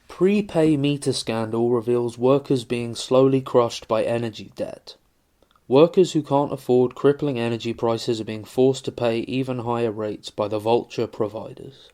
Prepay meter scandal reveals workers being slowly crushed by energy debt. Workers who can't afford crippling energy prices are being forced to pay even higher rates by the vulture providers.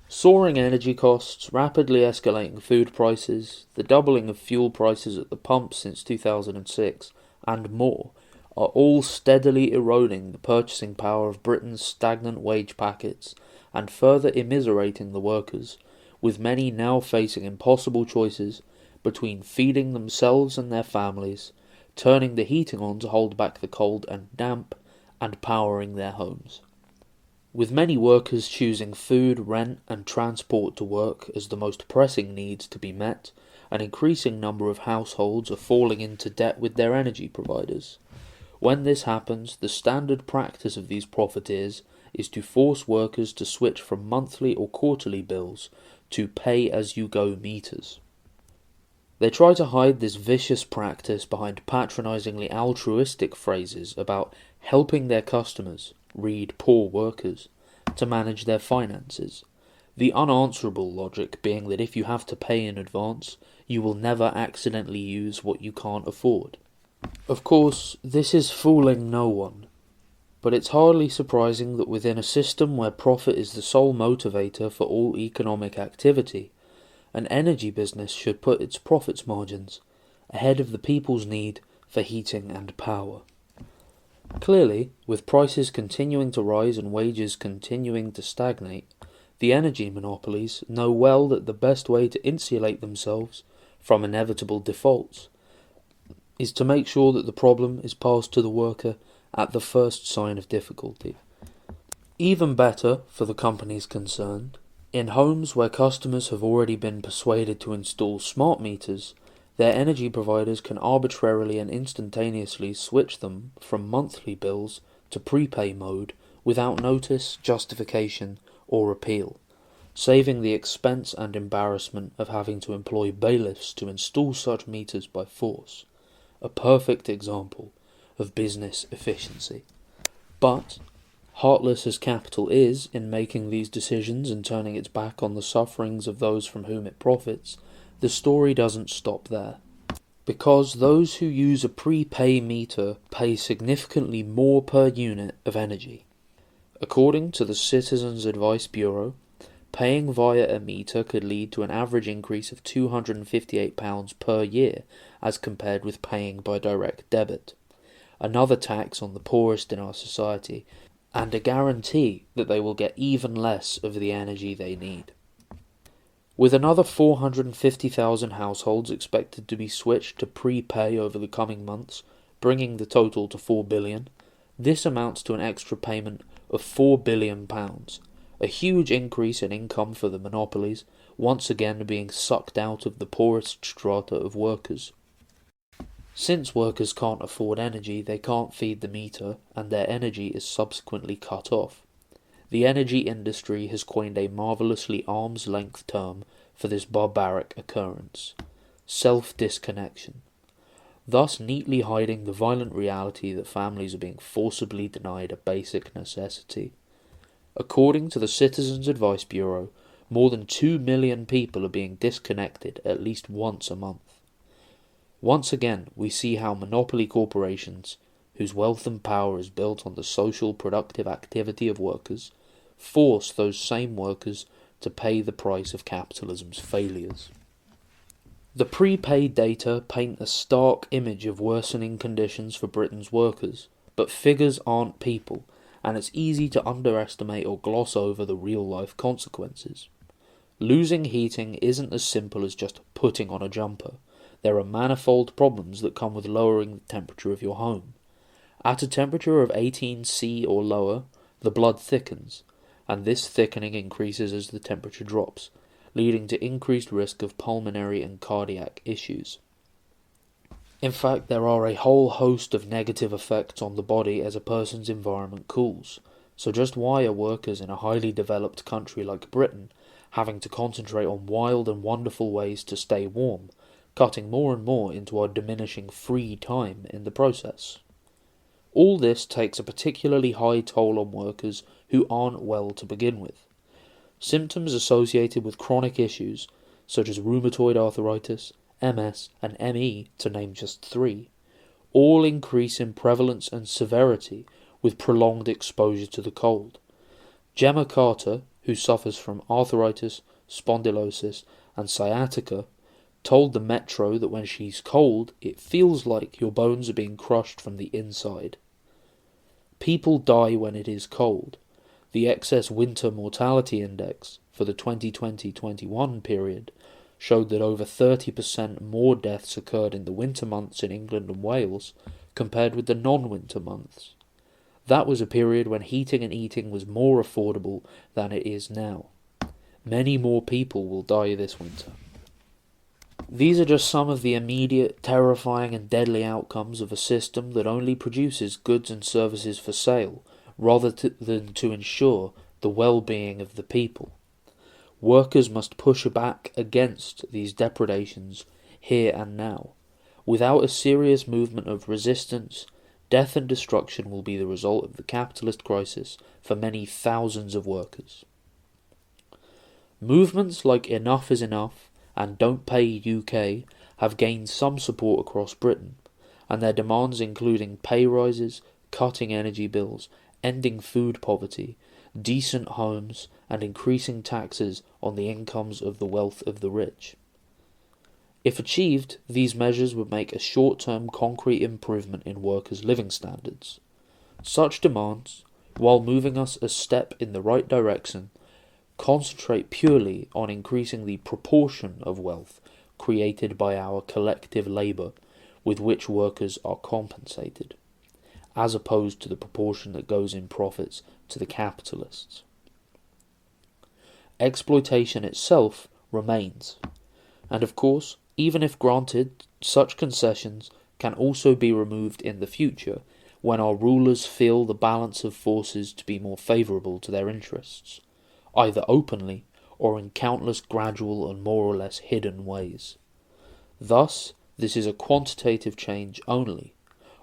Soaring energy costs, rapidly escalating food prices, the doubling of fuel prices at the pump since 2006, and more, are all steadily eroding the purchasing power of Britain's stagnant wage packets and further immiserating the workers, with many now facing impossible choices between feeding themselves and their families, turning the heating on to hold back the cold and damp, and powering their homes. With many workers choosing food, rent and transport to work as the most pressing needs to be met, an increasing number of households are falling into debt with their energy providers. When this happens, the standard practice of these profiteers is to force workers to switch from monthly or quarterly bills to pay-as-you-go meters. They try to hide this vicious practice behind patronisingly altruistic phrases about helping their customers, read poor workers, to manage their finances, the unanswerable logic being that if you have to pay in advance, you will never accidentally use what you can't afford. Of course, this is fooling no one, but it's hardly surprising that within a system where profit is the sole motivator for all economic activity, an energy business should put its profits margins ahead of the people's need for heating and power. Clearly, with prices continuing to rise and wages continuing to stagnate, the energy monopolies know well that the best way to insulate themselves from inevitable defaults is to make sure that the problem is passed to the worker at the first sign of difficulty. Even better, for the companies concerned, in homes where customers have already been persuaded to install smart meters, their energy providers can arbitrarily and instantaneously switch them from monthly bills to prepay mode without notice, justification, or appeal, saving the expense and embarrassment of having to employ bailiffs to install such meters by force. A perfect example of business efficiency. But, heartless as capital is in making these decisions and turning its back on the sufferings of those from whom it profits, the story doesn't stop there. Because those who use a prepay meter pay significantly more per unit of energy. According to the Citizens Advice Bureau, paying via a meter could lead to an average increase of £258 per year as compared with paying by direct debit. Another tax on the poorest in our society, and a guarantee that they will get even less of the energy they need. With another 450,000 households expected to be switched to prepay over the coming months, bringing the total to 4 billion, this amounts to an extra payment of £4 billion, a huge increase in income for the monopolies, once again being sucked out of the poorest strata of workers. Since workers can't afford energy, they can't feed the meter, and their energy is subsequently cut off. The energy industry has coined a marvellously arm's-length term for this barbaric occurrence: self-disconnection, thus neatly hiding the violent reality that families are being forcibly denied a basic necessity. According to the Citizens Advice Bureau, more than 2 million people are being disconnected at least once a month. Once again, we see how monopoly corporations, whose wealth and power is built on the social productive activity of workers, force those same workers to pay the price of capitalism's failures. The prepaid data paint a stark image of worsening conditions for Britain's workers, but figures aren't people, and it's easy to underestimate or gloss over the real-life consequences. Losing heating isn't as simple as just putting on a jumper. There are manifold problems that come with lowering the temperature of your home. At a temperature of 18°C or lower, the blood thickens, and this thickening increases as the temperature drops, leading to increased risk of pulmonary and cardiac issues. In fact, there are a whole host of negative effects on the body as a person's environment cools. So just why are workers in a highly developed country like Britain having to concentrate on wild and wonderful ways to stay warm, cutting more and more into our diminishing free time in the process? All this takes a particularly high toll on workers who aren't well to begin with. Symptoms associated with chronic issues, such as rheumatoid arthritis, MS, and ME, to name just three, all increase in prevalence and severity with prolonged exposure to the cold. Gemma Carter, who suffers from arthritis, spondylosis, and sciatica, told the Metro that when she's cold, it feels like your bones are being crushed from the inside. People die when it is cold. The excess winter mortality index for the 2020-21 period showed that over 30% more deaths occurred in the winter months in England and Wales compared with the non-winter months. That was a period when heating and eating was more affordable than it is now. Many more people will die this winter. These are just some of the immediate, terrifying and deadly outcomes of a system that only produces goods and services for sale, rather than to ensure the well-being of the people. Workers must push back against these depredations here and now. Without a serious movement of resistance, death and destruction will be the result of the capitalist crisis for many thousands of workers. Movements like Enough is Enough and Don't Pay UK have gained some support across Britain, and their demands including pay rises, cutting energy bills, ending food poverty, decent homes, and increasing taxes on the incomes of the wealth of the rich. If achieved, these measures would make a short-term concrete improvement in workers' living standards. Such demands, while moving us a step in the right direction, concentrate purely on increasing the proportion of wealth created by our collective labour with which workers are compensated, as opposed to the proportion that goes in profits to the capitalists. Exploitation itself remains, and of course, even if granted, such concessions can also be removed in the future when our rulers feel the balance of forces to be more favourable to their interests, either openly or in countless gradual and more or less hidden ways. Thus, this is a quantitative change only,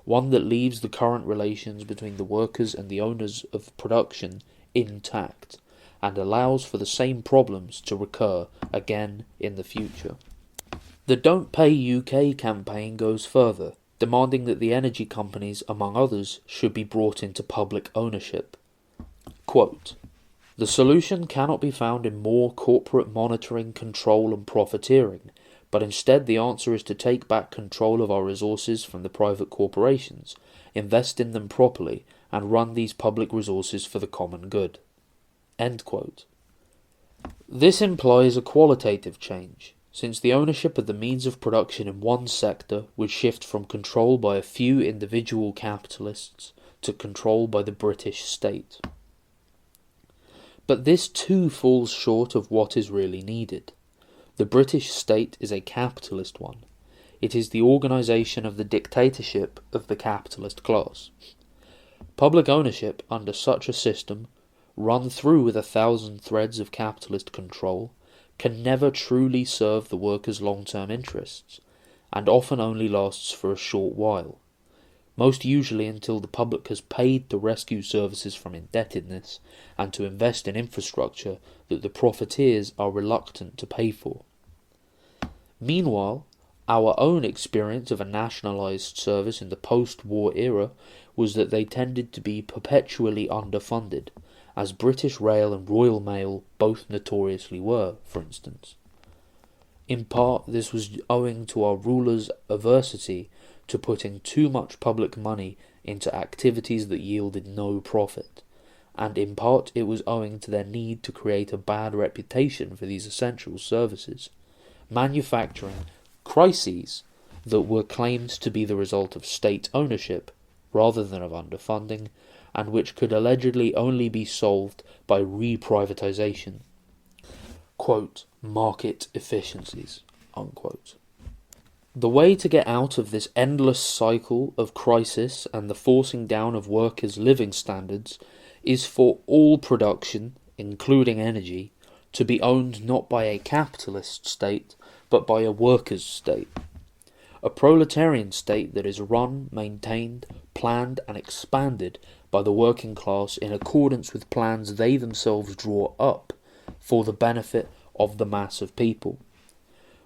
one that leaves the current relations between the workers and the owners of production intact, and allows for the same problems to recur again in the future. The Don't Pay UK campaign goes further, demanding that the energy companies, among others, should be brought into public ownership. Quote, "The solution cannot be found in more corporate monitoring, control and profiteering, but instead the answer is to take back control of our resources from the private corporations, invest in them properly, and run these public resources for the common good." End quote. This implies a qualitative change, since the ownership of the means of production in one sector would shift from control by a few individual capitalists to control by the British state. But this too falls short of what is really needed. The British state is a capitalist one. It is the organisation of the dictatorship of the capitalist class. Public ownership under such a system, run through with 1,000 threads of capitalist control, can never truly serve the workers' long-term interests, and often only lasts for a short while, most usually until the public has paid to rescue services from indebtedness and to invest in infrastructure that the profiteers are reluctant to pay for. Meanwhile, our own experience of a nationalised service in the post-war era was that they tended to be perpetually underfunded, as British Rail and Royal Mail both notoriously were, for instance. In part, this was owing to our rulers' aversity to putting too much public money into activities that yielded no profit, and in part it was owing to their need to create a bad reputation for these essential services, manufacturing crises that were claimed to be the result of state ownership rather than of underfunding, and which could allegedly only be solved by reprivatisation. Quote, "market efficiencies," unquote. The way to get out of this endless cycle of crisis and the forcing down of workers' living standards is for all production, including energy, to be owned not by a capitalist state, but by a workers' state. A proletarian state that is run, maintained, planned and expanded by the working class in accordance with plans they themselves draw up for the benefit of the mass of people.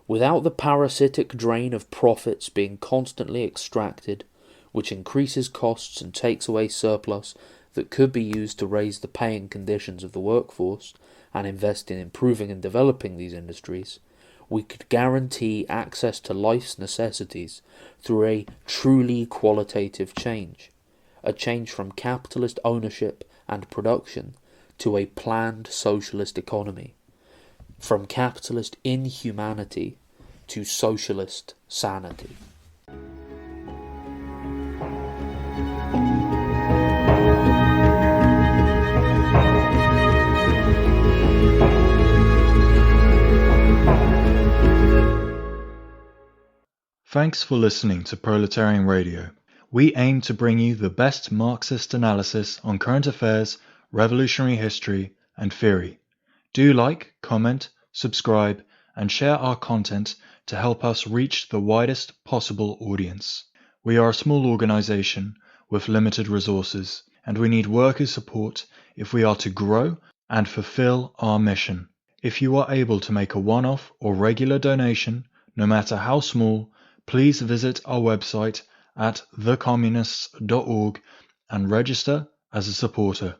Without the parasitic drain of profits being constantly extracted, which increases costs and takes away surplus that could be used to raise the paying conditions of the workforce and invest in improving and developing these industries, we could guarantee access to life's necessities through a truly qualitative change, a change from capitalist ownership and production to a planned socialist economy, from capitalist inhumanity to socialist sanity. Thanks for listening to Proletarian Radio. We aim to bring you the best Marxist analysis on current affairs, revolutionary history, and theory. Do like, comment, subscribe, and share our content to help us reach the widest possible audience. We are a small organization with limited resources, and we need workers' support if we are to grow and fulfill our mission. If you are able to make a one-off or regular donation, no matter how small, please visit our website at thecommunists.org and register as a supporter.